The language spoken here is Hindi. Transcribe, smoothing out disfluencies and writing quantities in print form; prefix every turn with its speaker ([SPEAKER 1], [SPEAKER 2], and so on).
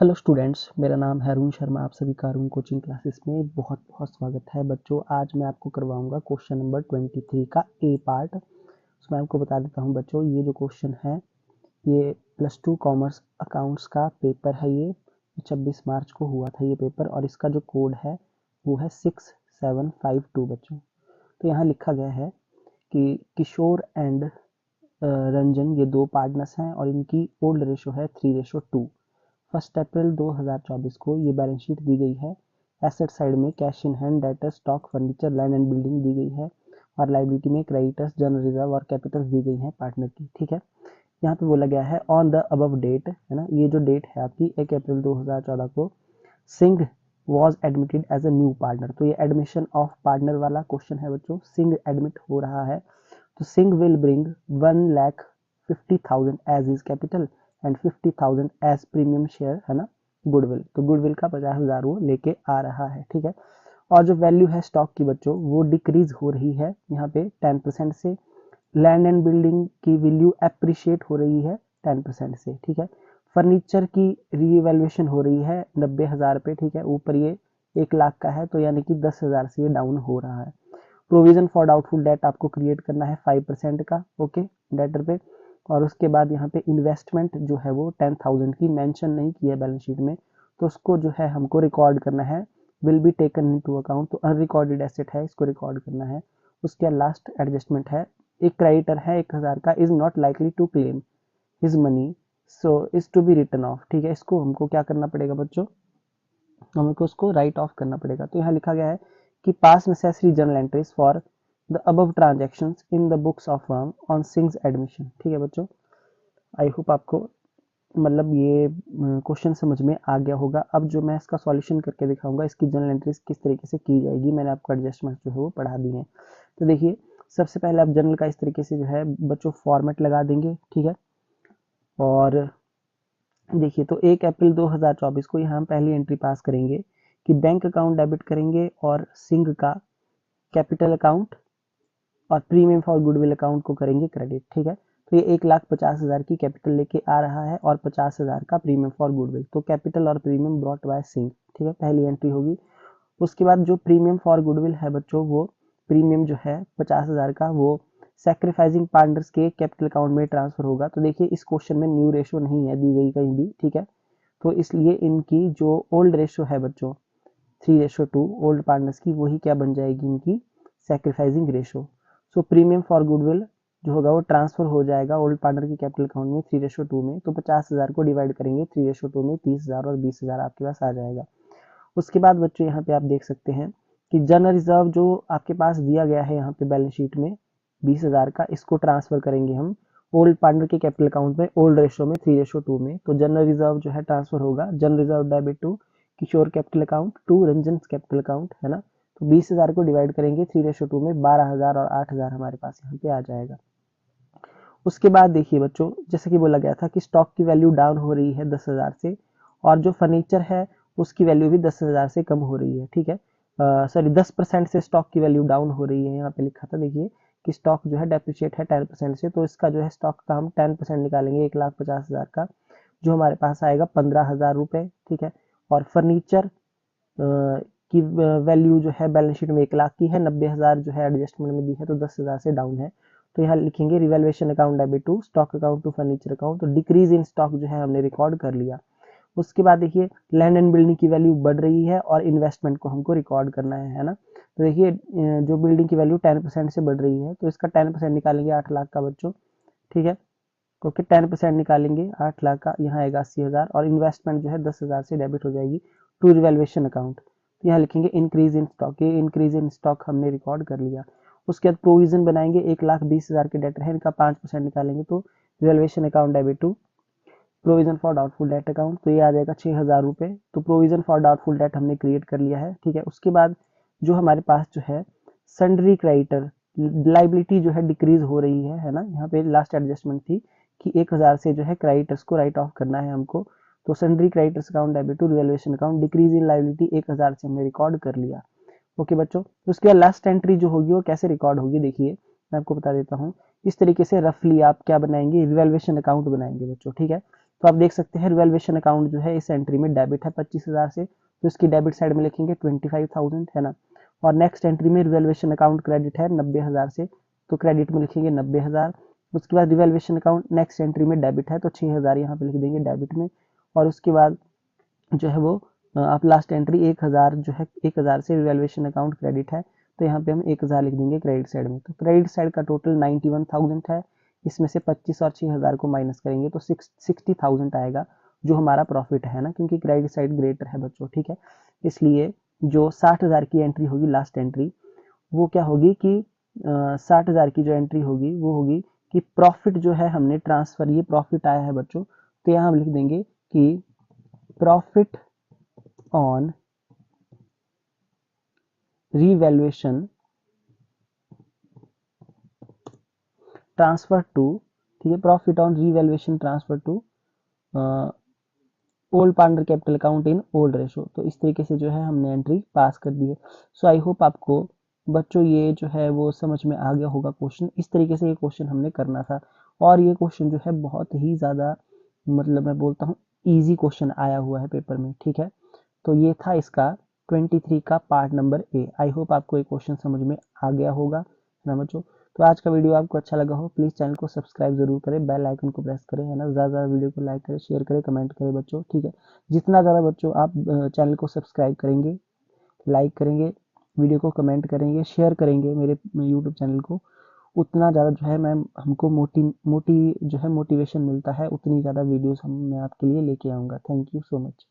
[SPEAKER 1] हेलो स्टूडेंट्स, मेरा नाम है अरुण शर्मा। आप सभी का अरुण कोचिंग क्लासेस में बहुत बहुत स्वागत है। बच्चों, आज मैं आपको करवाऊंगा क्वेश्चन नंबर 23 का ए पार्ट। उसमें आपको बता देता हूं बच्चों, ये जो क्वेश्चन है ये +2 कॉमर्स अकाउंट्स का पेपर है। ये 26 मार्च को हुआ था ये पेपर, और इसका जो कोड है वो है 6752 बच्चों। तो यहाँ लिखा गया है कि किशोर एंड रंजन ये दो पार्टनर्स हैं और इनकी ओल्ड रेशो है 3:2। 1 अप्रैल 2024 को ये बैलेंस शीट दी गई है। एसेट साइड में cash in hand, debtor, stock, furniture, land and building दी गई है, और लाइबिलिटी में क्रेडिटर्स, जनरल रिजर्व और कैपिटल दी गई है पार्टनर की। ठीक है, यहाँ पे बोला गया है ऑन द अबव डेट, है ना। ये जो डेट है आपकी 1 अप्रैल 2014 को Singh was admitted as a new partner. तो ये एडमिशन ऑफ पार्टनर वाला क्वेश्चन है बच्चों। सिंह एडमिट हो रहा है तो Singh will bring 1,50,000 as is capital and 50,000 as premium share, है ना, गुडविल। तो गुडविल का 50,000 वो लेके आ रहा है। ठीक है, और जो वैल्यू है स्टॉक की बच्चों वो डिक्रीज हो रही है यहाँ पे 10% से। लैंड एंड बिल्डिंग की वैल्यू अप्रिशिएट हो रही है 10% से। ठीक है, फर्नीचर की रीवैल्यूएशन हो रही है 90,000 पे। ठीक है, ऊपर ये 1 लाख का है तो यानी कि 10,000 से ये डाउन हो रहा है। प्रोविजन फॉर डाउटफुल डेट आपको क्रिएट करना है 5% का, ओके, डेटर पे। और उसके बाद यहाँ पे इन्वेस्टमेंट जो है वो 10,000 की मेंशन नहीं की है बैलेंस शीट में, तो उसको जो है हमको रिकॉर्ड करना है। Will be taken into account, तो अनरिकॉर्डेड एसेट है, इसको रिकॉर्ड करना है। उसके बाद लास्ट एडजस्टमेंट है, एक क्रेडिटर है 1,000 का, is not likely to claim his money so is to be written off. ठीक है, इसको हमको क्या करना पड़ेगा बच्चों, हमको उसको राइट ऑफ करना पड़ेगा। तो यहाँ लिखा गया है कि पास necessary journal entries for the above transactions in the books of firm on sings admission. ठीक है बच्चों, आई होप आपको मतलब ये क्वेश्चन समझ में आ गया होगा। अब जो मैं इसका सॉल्यूशन करके दिखाऊंगा, इसकी जर्नल एंट्रीज किस तरीके से की जाएगी, मैंने आपको एडजस्टमेंट जो है वो पढ़ा दी है। तो देखिए, सबसे पहले आप जर्नल का इस तरीके से जो है बच्चों फॉर्मेट लगा देंगे। ठीक है, और देखिए, तो 1 अप्रैल 2024 को यहाँ हम पहली एंट्री पास करेंगे कि बैंक अकाउंट डेबिट करेंगे और सिंह का कैपिटल अकाउंट और प्रीमियम फॉर गुडविल अकाउंट को करेंगे क्रेडिट। ठीक है, तो ये 1,50,000 की कैपिटल लेके आ रहा है और 50,000 का प्रीमियम फॉर गुडविल। तो कैपिटल और प्रीमियम ब्रॉट बाय सिंह। ठीक है, पहली एंट्री होगी। उसके बाद जो प्रीमियम फॉर गुडविल है बच्चों, वो प्रीमियम जो है 50,000 का वो सैक्रिफाइसिंग पार्टनर्स के कैपिटल अकाउंट में ट्रांसफर होगा। तो देखिए, इस क्वेश्चन में न्यू रेशो नहीं है दी गई कहीं भी। ठीक है, तो इसलिए इनकी जो ओल्ड रेशो है बच्चों 3:2 ओल्ड पार्टनर्स की, वही क्या बन जाएगी इनकी sacrificing ratio. So premium for goodwill जो होगा वो ट्रांसफर हो जाएगा ओल्ड पार्टनर की कैपिटल अकाउंट में 3:2 में। तो 50,000 को डिवाइड करेंगे 3:2 में, 30,000 और 20,000 आपके पास आ जाएगा। उसके बाद बच्चों यहाँ पे आप देख सकते हैं कि जनरल रिजर्व जो आपके पास दिया गया है यहाँ पे बैलेंस शीट में 20,000 का, इसको ट्रांसफर करेंगे हम ओल्ड पार्टनर के कैपिटल अकाउंट में ओल्ड रेशो में 3:2 में। तो जनरल रिजर्व जो है ट्रांसफर होगा, general reserve debit to Kishore capital account to Ranjan capital account, है ना। तो 20,000 को डिवाइड करेंगे 3:2 में, 12,000 और 8,000 हमारे पास यहाँ पे आ जाएगा। उसके बाद देखिए बच्चों, जैसे कि बोला गया था कि स्टॉक की वैल्यू डाउन हो रही है 10,000 से, और जो फर्नीचर है उसकी वैल्यू भी 10,000 से कम हो रही है। ठीक है, सॉरी 10% से स्टॉक की वैल्यू डाउन हो रही है। यहाँ पे लिखा था देखिए कि स्टॉक जो है डेप्रिशिएट है 10% से, तो इसका जो है स्टॉक का हम 10% निकालेंगे 1,50,000 का, जो हमारे पास आएगा 15,000 रुपये। ठीक है, और फर्नीचर की वैल्यू जो है बैलेंस शीट में 1 लाख की है, 90,000 जो है एडजस्टमेंट में दी है, तो 10,000 से डाउन है। तो यहाँ लिखेंगे revaluation account debit to stock account to furniture account. तो डिक्रीज इन स्टॉक जो है हमने रिकॉर्ड कर लिया। उसके बाद देखिए, लैंड एंड बिल्डिंग की वैल्यू बढ़ रही है और इन्वेस्टमेंट को हमको रिकॉर्ड करना है ना। तो देखिए, जो बिल्डिंग की वैल्यू 10% से बढ़ रही है, तो इसका 10% निकालेंगे 8 लाख का बच्चों। ठीक है, क्योंकि 10% निकालेंगे 8 लाख का, यहाँ आएगा 80,000, और इन्वेस्टमेंट जो है 10,000 से डेबिट हो जाएगी टू रिवैल्यूएशन अकाउंट। तो यहाँ लिखेंगे इंक्रीज इन स्टॉक, ये इंक्रीज इन स्टॉक हमने रिकॉर्ड कर लिया। उसके बाद प्रोविजन बनाएंगे, 1,20,000 के डेटर है, इनका 5% निकालेंगे, तो revaluation account debit to provision for doubtful debt account, तो ये आ जाएगा 6,000 रुपये। तो प्रोविजन फॉर डाउटफुल डेट हमने क्रिएट कर लिया है। ठीक है, उसके बाद जो हमारे पास जो है सन्ड्री क्रेडिटर लाइबिलिटी जो है डिक्रीज हो रही है ना। यहाँ पे लास्ट एडजस्टमेंट थी कि 1,000 से जो है क्रेडिटर्स को राइट ऑफ करना है हमको। तो sundry creditors account debit to revaluation account, decrease in liability 1,000 से हमने रिकॉर्ड कर लिया। ओके बच्चों, तो उसके बाद लास्ट एंट्री जो होगी वो कैसे रिकॉर्ड होगी, देखिए मैं आपको बता देता हूँ। इस तरीके से रफली आप क्या बनाएंगे, रिवैल्यूएशन अकाउंट बनाएंगे बच्चों। ठीक है, तो आप देख सकते हैं रिवैल्यूएशन अकाउंट जो है इस एंट्री में डेबिट है 25,000 से, तो इसकी डेबिट साइड में लिखेंगे 25,000 है ना। और नेक्स्ट एंट्री में रिवैल्यूएशन अकाउंट क्रेडिट है 90,000 से, तो क्रेडिट में लिखेंगे 90,000। उसके बाद रिवैल्यूएशन अकाउंट नेक्स्ट एंट्री में डेबिट है, तो 6,000 यहाँ पे लिख देंगे डेबिट में। और उसके बाद जो है वो आप लास्ट एंट्री 1,000 जो है 1,000 से रिवैल्यूएशन अकाउंट क्रेडिट है, तो यहाँ पे हम 1,000 लिख देंगे क्रेडिट साइड में। तो क्रेडिट साइड का टोटल 91,000 है, इसमें से 25 और 6,000 को माइनस करेंगे तो 60,000 आएगा, जो हमारा प्रॉफिट है ना, क्योंकि क्रेडिट साइड ग्रेटर है बच्चों, ठीक है। इसलिए जो 60,000 की एंट्री होगी लास्ट एंट्री, वो क्या होगी कि 60,000 की जो एंट्री होगी वो होगी कि प्रॉफिट जो है हमने ट्रांसफर, ये प्रॉफिट आया है बच्चों, तो यहाँ हम लिख देंगे कि profit on revaluation transfer to, ठीक है, profit on revaluation transfer to old partner capital account in old ratio. तो इस तरीके से जो है हमने एंट्री पास कर दी है। सो आई होप आपको बच्चों ये जो है वो समझ में आ गया होगा क्वेश्चन। इस तरीके से ये क्वेश्चन हमने करना था, और ये क्वेश्चन जो है बहुत ही ज़्यादा, मतलब मैं बोलता हूँ ईजी क्वेश्चन आया हुआ है पेपर में, ठीक है। तो ये था इसका 23 का part number A. I hope आपको ये क्वेश्चन समझ में आ गया होगा ना बच्चों। तो आज का वीडियो आपको अच्छा लगा हो, प्लीज़ चैनल को सब्सक्राइब जरूर करें, बेल आइकन को प्रेस करें, है ना। ज़्यादा ज़्यादा वीडियो को लाइक करें, शेयर करें, कमेंट करें बच्चों, ठीक है। जितना ज़्यादा बच्चों आप चैनल को सब्सक्राइब करेंगे, लाइक करेंगे, वीडियो को कमेंट करेंगे, शेयर करेंगे मेरे यूट्यूब चैनल को, उतना ज़्यादा जो है मैम हमको मोटी जो है मोटिवेशन मिलता है, उतनी ज़्यादा वीडियोस हम मैं आपके लिए लेके आऊँगा। Thank you so much.